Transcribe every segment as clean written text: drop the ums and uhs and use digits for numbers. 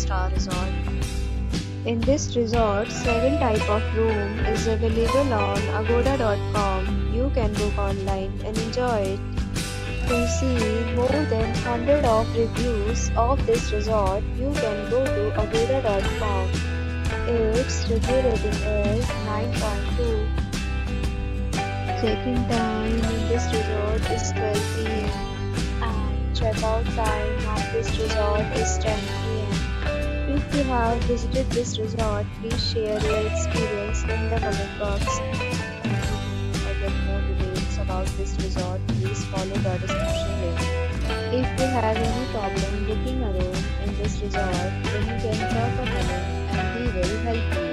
5-star resort. In this resort, 7 type of room is available on agoda.com. You can book online and enjoy it. To see more than 100 of reviews of this resort, you can go to agoda.com. Its review rating is 9.2. Check-in time in this resort is 12 p.m. and check-out time of this resort is 10 p.m. If you have visited this resort, please share your experience in the comment box. Or get more details about this resort, please follow the description link. If you have any problem booking a room in this resort, then you can drop a comment and we will help you.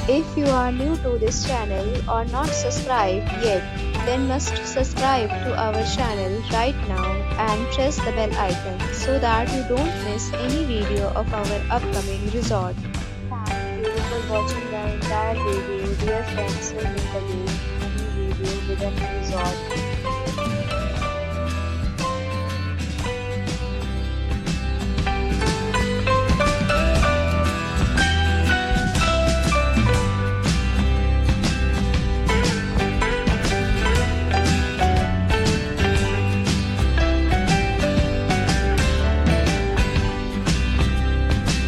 If you are new to this channel or not subscribed yet, then must subscribe to our channel right now and press the bell icon so that you don't miss any video of our upcoming resort. Thank you for watching the entire video. Dear friends, will meet again in a new video with a new resort.